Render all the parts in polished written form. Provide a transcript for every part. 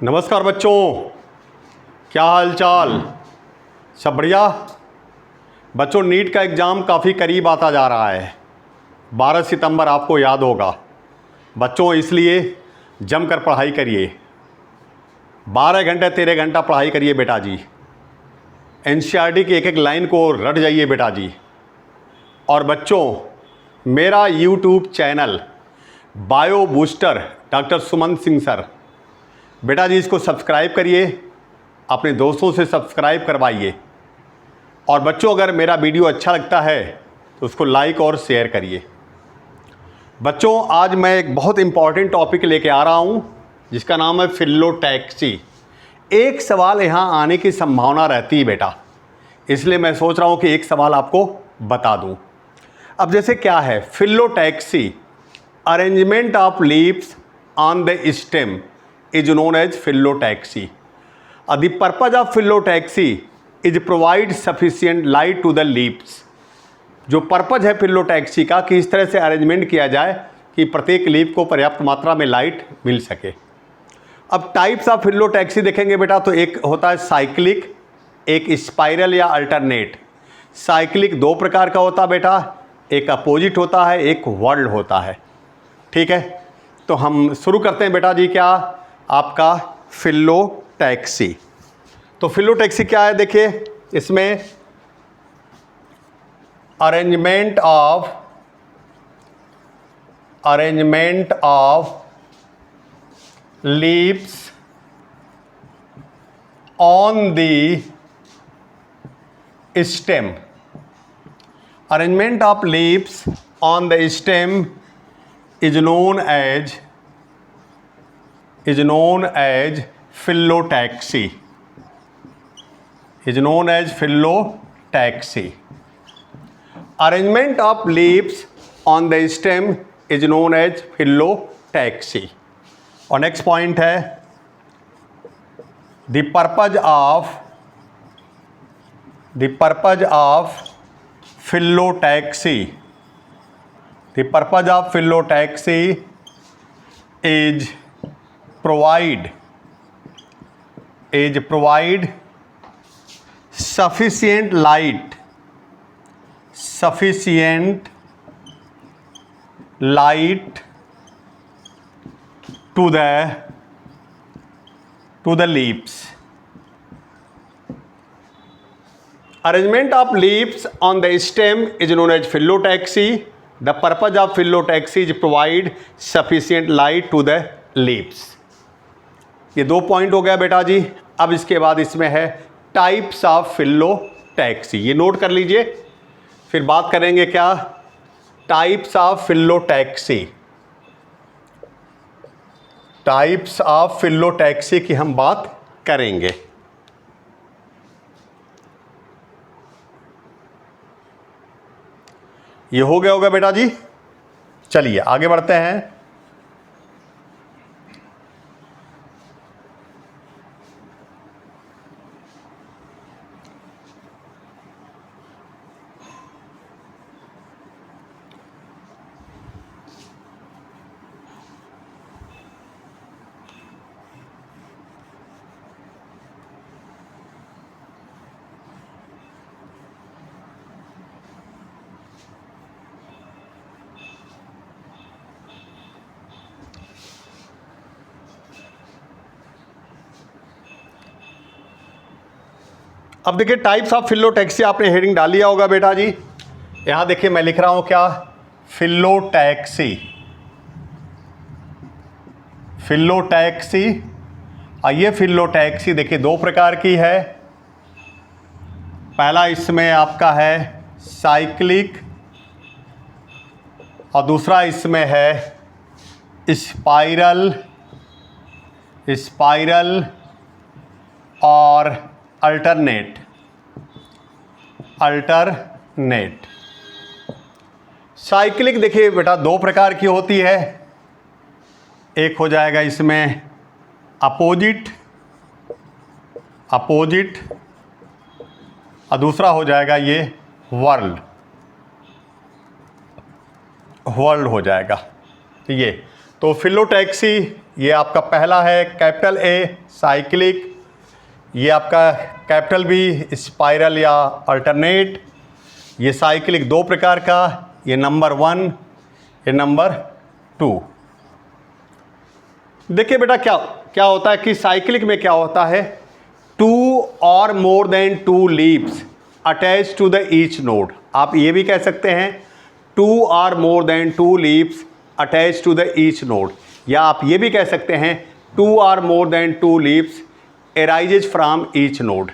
नमस्कार बच्चों, क्या हाल चाल? सब बढ़िया। बच्चों, नीट का एग्ज़ाम काफ़ी करीब आता जा रहा है। 12 सितंबर आपको याद होगा। बच्चों, इसलिए जमकर पढ़ाई करिए। 12 घंटे 13 घंटा पढ़ाई करिए बेटा जी। एनसीईआरटी की एक एक लाइन को रट जाइए बेटा जी। और बच्चों, मेरा YouTube channel bio booster doctor Sumant Singh sir, बेटा जी इसको सब्सक्राइब करिए, अपने दोस्तों से सब्सक्राइब करवाइए। और बच्चों, अगर मेरा वीडियो अच्छा लगता है तो उसको लाइक और शेयर करिए। बच्चों, आज मैं एक बहुत इम्पॉर्टेंट टॉपिक लेके आ रहा हूँ जिसका नाम है फिलोटैक्सी। एक सवाल यहाँ आने की संभावना रहती है बेटा, इसलिए मैं सोच रहा हूँ कि एक सवाल आपको बता दूँ। अब जैसे क्या है phyllotaxy, arrangement of leaves on the stem is known as phyllotaxy. The purpose of phyllotaxy is provide sufficient light to the leaves. जो पर्पज है फिलोटैक्सी का कि इस तरह से अरेंजमेंट किया जाए कि प्रत्येक लीफ को पर्याप्त मात्रा में लाइट मिल सके। अब टाइप्स ऑफ फिलोटैक्सी देखेंगे बेटा, तो एक होता है साइक्लिक, एक स्पाइरल या अल्टरनेट। साइक्लिक दो प्रकार का होता है बेटा, एक अपोजिट होता है, एक वर्ल्ड होता है। ठीक है, तो हम शुरू करते हैं बेटा जी। क्या आपका फिलोटैक्सी। तो फिलोटैक्सी क्या है, देखिए इसमें arrangement of leaves on the stem. Arrangement of leaves on the stem is known as phyllotaxy. Arrangement of leaves on the stem is known as phyllotaxy. और next point है the purpose of phyllotaxy. The purpose of phyllotaxy is provide sufficient light to the leaves. Arrangement of leaves on the stem is known as phyllotaxy. The purpose of phyllotaxy is provide sufficient light to the leaves. ये दो point हो गया बेटा जी। अब इसके बाद इसमें है टाइप्स ऑफ फिलोटैक्सी, ये नोट कर लीजिए। फिर बात करेंगे क्या, types of phyllotaxy. Types of phyllotaxy की हम बात करेंगे। ये हो गया होगा बेटा जी। चलिए आगे बढ़ते हैं। अब देखिए टाइप्स ऑफ फिलोटैक्सी, आपने हेडिंग डाल लिया होगा बेटा जी। यहां देखिए मैं लिख रहा हूं क्या, फिलोटैक्सी। ये फिलोटैक्सी देखिए दो प्रकार की है। पहला इसमें आपका है साइक्लिक और दूसरा इसमें है स्पाइरल और अल्टरनेट। साइक्लिक देखिए बेटा दो प्रकार की होती है। एक हो जाएगा इसमें अपोजिट और दूसरा हो जाएगा ये वर्ल्ड हो जाएगा। ये तो फिलोटैक्सी ये आपका पहला है कैपिटल ए साइक्लिक, ये आपका कैपिटल बी स्पाइरल या अल्टरनेट। ये साइक्लिक दो प्रकार का, ये नंबर 1, ये नंबर 2। देखिए बेटा क्या क्या होता है कि साइक्लिक में क्या होता है, 2 और more than 2 leaves attach to the each node. आप ये भी कह सकते हैं 2 और more than 2 leaves attach to the each node, या आप ये भी कह सकते हैं 2 और more than 2 leaves arises from each node.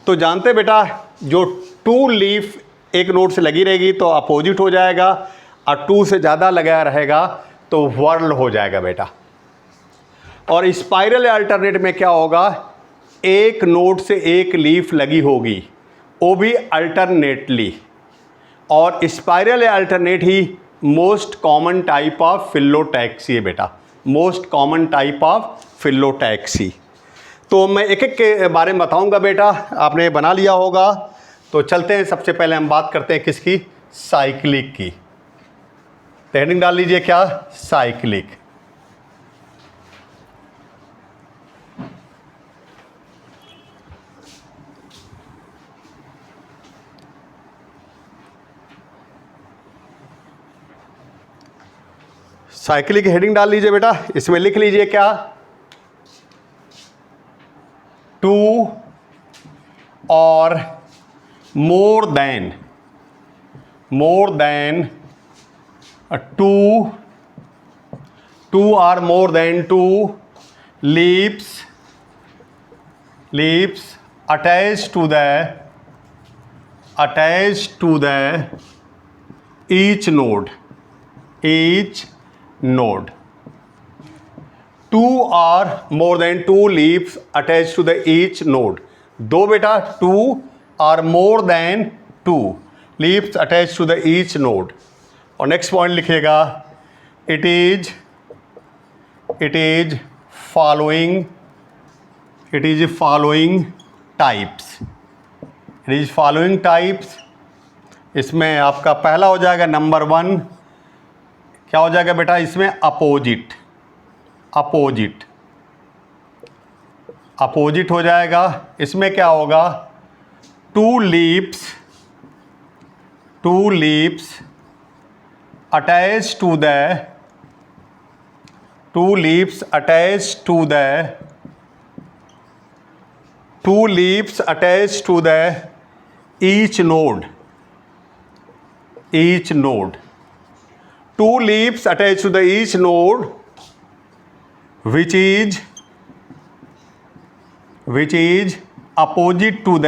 तो जानते बेटा जो 2 लीफ एक नोड से लगी रहेगी तो अपोजिट हो जाएगा, और 2 से ज़्यादा लगा रहेगा तो वर्ल हो जाएगा बेटा। और स्पाइरल अल्टरनेट में क्या होगा, एक नोड से एक लीफ लगी होगी, वो भी अल्टरनेटली। और spiral alternate he most common type of phyllotaxy है बेटा, most common type of phyllotaxy. तो मैं एक एक के बारे में बताऊंगा बेटा, आपने बना लिया होगा। तो चलते हैं, सबसे पहले हम बात करते हैं किसकी, साइक्लिक की। तो हेडिंग डाल लीजिए क्या, साइक्लिक। साइक्लिक की हेडिंग डाल लीजिए बेटा, इसमें लिख लीजिए क्या, 2 और मोर देन 2 और more than 2 leaves attached to the each node 2 or more than 2 leaves attached to the each node। दो बेटा 2 or more than 2 leaves attached to the each node। और नेक्स्ट पॉइंट लिखिएगा, it is following types। इसमें आपका पहला हो जाएगा number 1, क्या हो जाएगा बेटा, इसमें अपोजिट हो जाएगा। इसमें क्या होगा, 2 leaves attached to the each node 2 leaves attached to the each node which is opposite to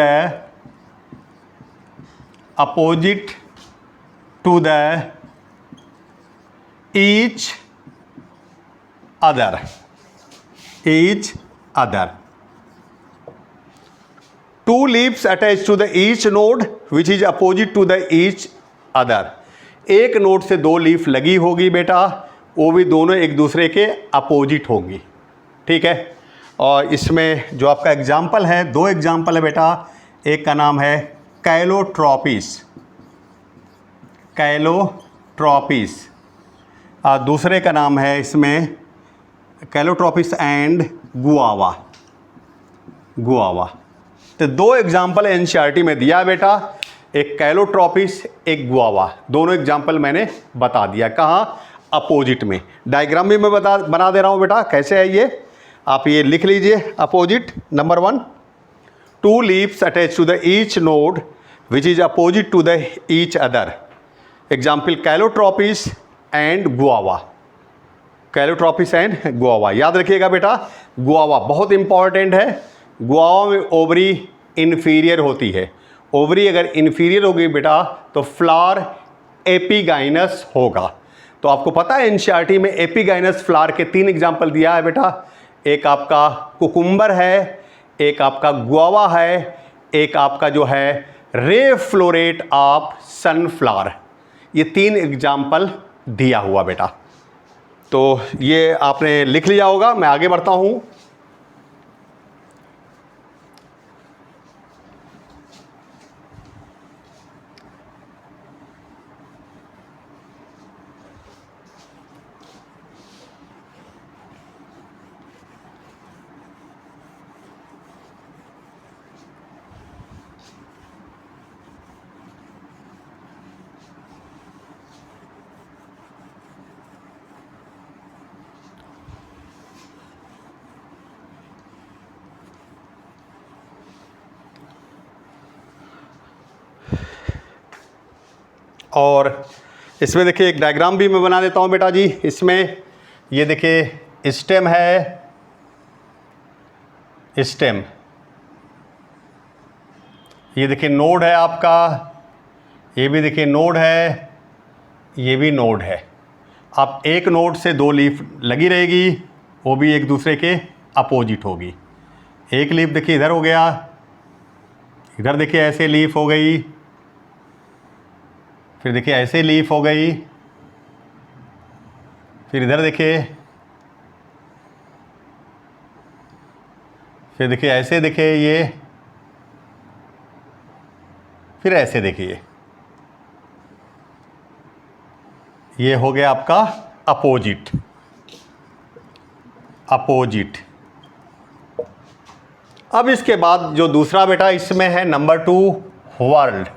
the each other 2 leaves attached to the each node which is opposite to the each other। एक node से 2 leaf लगी होगी बेटा, वो भी दोनों एक दूसरे के अपोजिट होंगी, ठीक है। और इसमें जो आपका एग्जाम्पल है, 2 एग्जाम्पल है बेटा, एक का नाम है कैलोट्रॉपिस और दूसरे का नाम है इसमें कैलोट्रॉपिस एंड गुआवा। तो 2 एग्जाम्पल एनसीईआरटी में दिया है बेटा, एक कैलोट्रॉपिस एक गुआवा, दोनों एग्जाम्पल मैंने बता दिया। कहाँ, अपोजिट में। डायग्राम भी मैं बना दे रहा हूँ बेटा, कैसे है ये, आप ये लिख लीजिए। Opposite number 1, 2 leaves attach to the each node which is opposite to the each other. Example calotropis and guava, याद रखिएगा बेटा, गुआवा बहुत इंपॉर्टेंट है। गुआवा में ओवरी इन्फीरियर होती है, ओवरी अगर इन्फीरियर होगी बेटा तो फ्लावर एपिगाइनस होगा। तो आपको पता है एनसीईआरटी में एपिगाइनस फ्लावर के 3 एग्जाम्पल दिया है बेटा, एक आपका कुकुम्बर है, एक आपका गुआवा है, एक आपका जो है रे फ्लोरेट ऑफ सनफ्लावर। ये 3 एग्जाम्पल दिया हुआ बेटा, तो ये आपने लिख लिया होगा। मैं आगे बढ़ता हूँ। और इसमें देखिए एक डायग्राम भी मैं बना देता हूँ बेटा जी। इसमें ये देखिए स्टेम है, स्टेम, ये देखिए नोड है आपका, ये भी देखिए नोड है, ये भी नोड है। अब एक नोड से दो लीफ लगी रहेगी, वो भी एक दूसरे के अपोजिट होगी। एक लीफ देखिए इधर हो गया, इधर देखिए ऐसे लीफ हो गई, फिर देखिए ऐसे लीफ हो गई, फिर इधर देखिए, फिर देखिए ऐसे देखिए ये, फिर ऐसे देखिए, ये हो गया आपका अपोजिट, अपोजिट। अब इसके बाद जो दूसरा बेटा इसमें है नंबर 2 वर्ल्ड।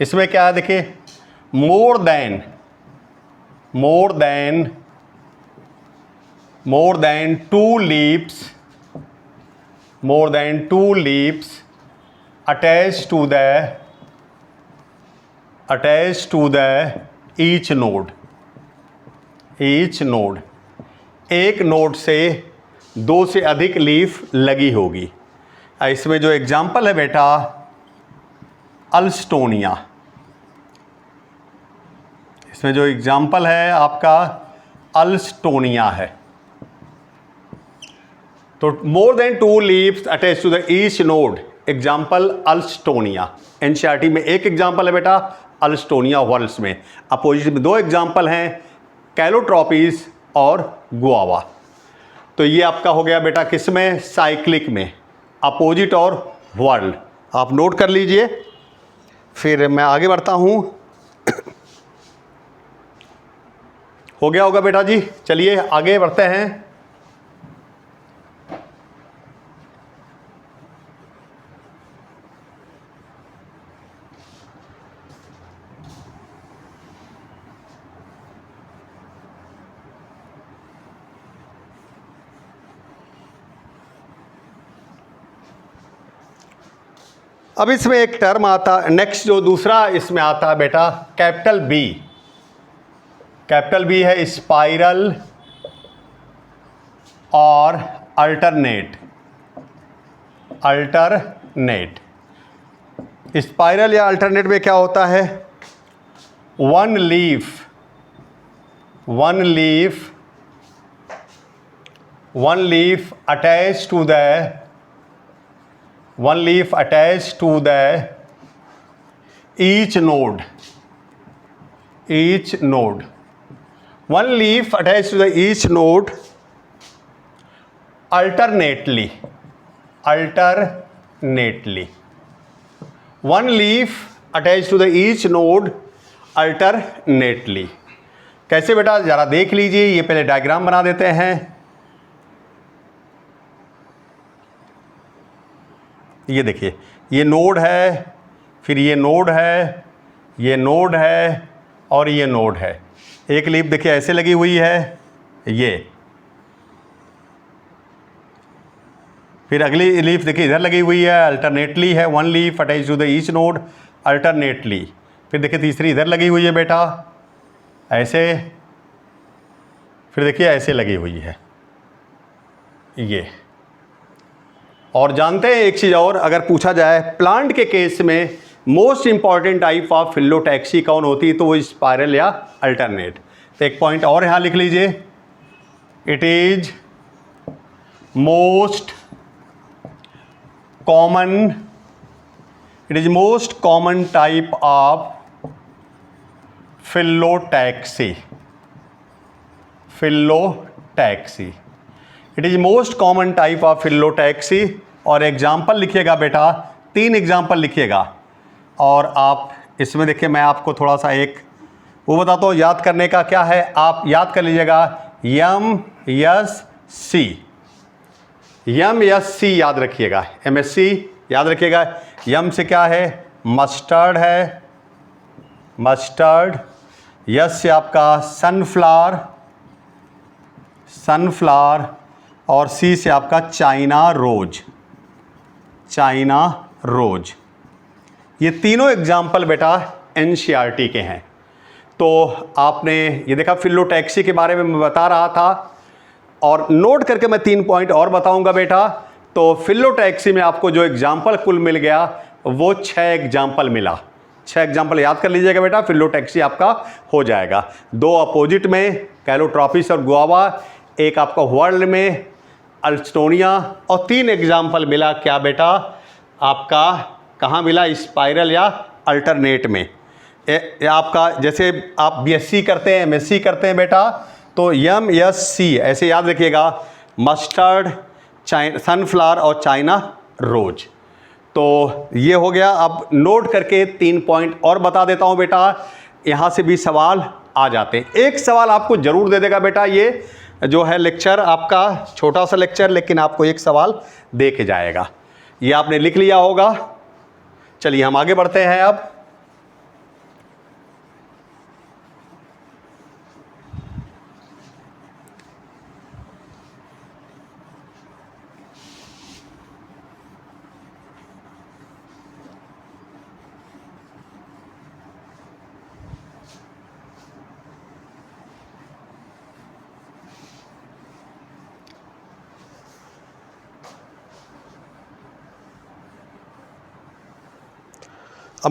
इसमें क्या है देखिए, more than, more than, more than 2 leaves, more than 2 leaves attached to the each node, each node, एक नोड से 2 से अधिक लीफ लगी होगी। इसमें जो एग्जाम्पल है बेटा अल्स्टोनिया, इसमें जो एग्जाम्पल है आपका अल्स्टोनिया है। तो more than 2 leaves attach to the each node, example Alstonia. NCERT में एक एग्जाम्पल है बेटा अल्स्टोनिया वर्ल्ड्स में। अपोजिट में 2 एग्जाम्पल हैं, कैलोट्रॉपीज और गुआवा। तो ये आपका हो गया बेटा किस में, साइक्लिक में, अपोजिट और वर्ल्ड। आप नोट कर लीजिए, फिर मैं आगे बढ़ता हूँ। हो गया होगा बेटा जी, चलिए आगे बढ़ते हैं। अब इसमें एक टर्म आता, नेक्स्ट जो दूसरा इसमें आता है बेटा कैपिटल बी। कैपिटल बी है स्पाइरल और अल्टरनेट, अल्टरनेट। स्पाइरल या अल्टरनेट में क्या होता है, one leaf, one leaf, one leaf attach to the, one leaf attached to the each node, each node, one leaf attached to the each node alternately, alternately, one leaf attached to the each node alternately। कैसे बेटा ज़रा देख लीजिए, ये पहले diagram बना देते हैं। ये देखिए ये नोड है, फिर ये नोड है, ये नोड है और ये नोड है। एक लीफ देखिए ऐसे लगी हुई है, ये, फिर अगली लीफ देखिए इधर लगी हुई है, अल्टरनेटली है, one leaf attach to the each node alternately. फिर देखिए तीसरी इधर लगी हुई है बेटा ऐसे, फिर देखिए ऐसे लगी हुई है ये। और जानते हैं एक चीज़ और, अगर पूछा जाए प्लांट के केस में most important type of phyllotaxy कौन होती है, तो वो स्पाइरल या अल्टरनेट। तो एक पॉइंट और यहाँ लिख लीजिए, it is most common, it is most common type of phyllotaxy, phyllotaxy, it is most common type of phyllotaxy. और एग्जाम्पल लिखिएगा बेटा, 3 एग्जाम्पल लिखिएगा। और आप इसमें देखिए मैं आपको थोड़ा सा एक वो बताता हूँ, याद करने का क्या है, आप याद कर लीजिएगा MSC, MSC याद रखिएगा, MSC याद रखिएगा। यम से क्या है, मस्टर्ड है, मस्टर्ड। यस से आपका सनफ्लावर, सनफ्लावर। और सी से आपका चाइना रोज, चाइना रोज। ये तीनों एग्जाम्पल बेटा एनसीईआरटी के हैं। तो आपने ये देखा फिलोटैक्सी के बारे में मैं बता रहा था, और नोट करके मैं 3 पॉइंट और बताऊंगा बेटा। तो फिलोटैक्सी में आपको जो एग्जाम्पल कुल मिल गया वो 6 एग्जाम्पल मिला। 6 एग्जाम्पल याद कर लीजिएगा बेटा, फिलोटैक्सी आपका हो जाएगा। 2 अपोजिट में कैलोट्रॉपिस और गुआवा, एक आपका वर्ल्ड में अल्स्टोनिया, और 3 एग्जाम्पल मिला क्या बेटा आपका, कहाँ मिला, स्पाइरल या अल्टरनेट में। आपका जैसे आप बीएससी करते हैं, एमएससी करते हैं बेटा, तो MSc ऐसे याद रखिएगा, मस्टर्ड, सनफ्लावर और चाइना रोज। तो ये हो गया। अब नोट करके 3 पॉइंट और बता देता हूँ बेटा, यहाँ से भी सवाल आ जाते हैं। एक सवाल आपको जरूर दे देगा बेटा, ये जो है लेक्चर आपका छोटा सा लेक्चर, लेकिन आपको एक सवाल दे के जाएगा। ये आपने लिख लिया होगा। चलिए हम आगे बढ़ते हैं। अब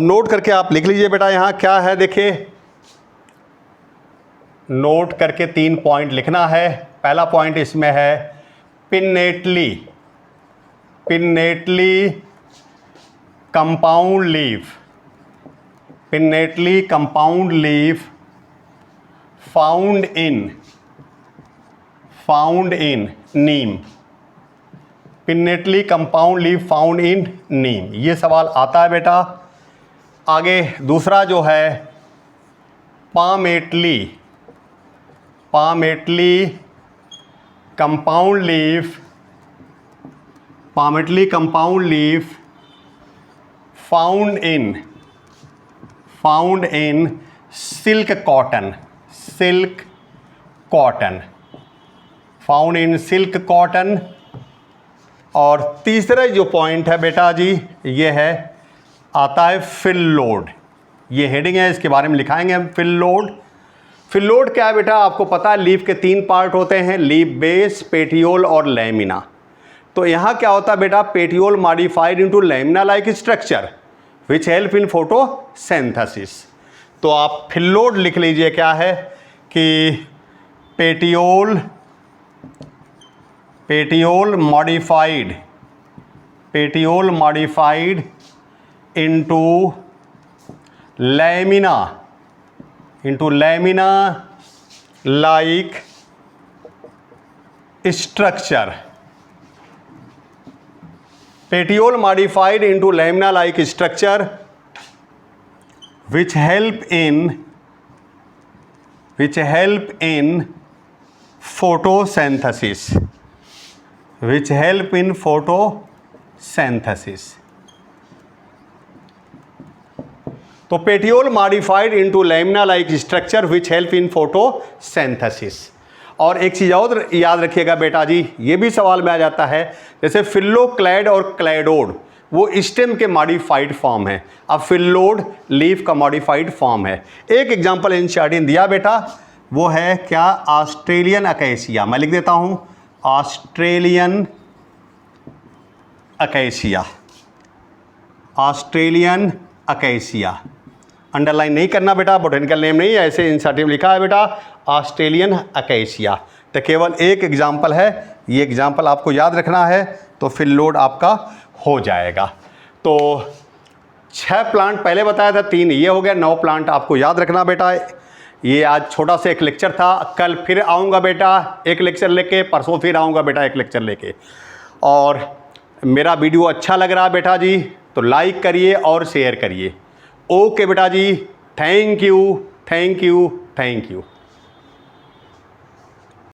नोट करके आप लिख लीजिए बेटा, यहाँ क्या है देखिए, नोट करके 3 पॉइंट लिखना है। पहला पॉइंट इसमें है pinnately compound leaf, pinnately compound leaf found in neem, pinnately compound leaf found in neem. ये सवाल आता है बेटा। आगे दूसरा जो है palmately compound leaf found in silk cotton. और तीसरा जो पॉइंट है बेटा जी, ये है आता है फिल लोड। ये हेडिंग है, इसके बारे में लिखाएंगे हम। फिल लोड क्या है बेटा, आपको पता है लीफ के 3 पार्ट होते हैं, लीफ बेस, पेटियोल और लैमिना। तो यहाँ क्या होता है बेटा, petiole modified into lamina like structure which help in photosynthesis. तो आप फिल लोड लिख लीजिए, क्या है कि petiole modified into lamina like structure, petiole modified into lamina like structure which help in photosynthesis। तो petiole modified into lamina like structure which help in photosynthesis. और एक चीज़ और याद रखिएगा बेटा जी, ये भी सवाल में आ जाता है, जैसे फिल्लोक्लैड और क्लैडोड वो स्टेम के मॉडिफाइड फॉर्म है, अब फिल्लोड लीफ का मॉडिफाइड फॉर्म है। एक एग्जांपल एनसीईआरटी ने दिया बेटा, वो है क्या, ऑस्ट्रेलियन अकेसिया। मैं लिख देता हूँ ऑस्ट्रेलियन अकेसिया। अंडरलाइन नहीं करना बेटा, बोटेनिकल नेम नहीं है, ऐसे एनसीईआरटी में लिखा है बेटा ऑस्ट्रेलियन अकेसिया। तो केवल एक एग्जाम्पल है, ये एग्जाम्पल आपको याद रखना है, तो फिल लोड आपका हो जाएगा। तो 6 प्लांट पहले बताया था, 3 ये हो गया, 9 प्लांट आपको याद रखना बेटा। ये आज छोटा सा एक लेक्चर था, कल फिर आऊँगा बेटा एक लेक्चर लेके, परसों फिर आऊँगा बेटा एक लेक्चर लेके। और मेरा वीडियो अच्छा लग रहा है बेटा जी तो लाइक करिए और शेयर करिए। ओके बेटा जी, थैंक यू।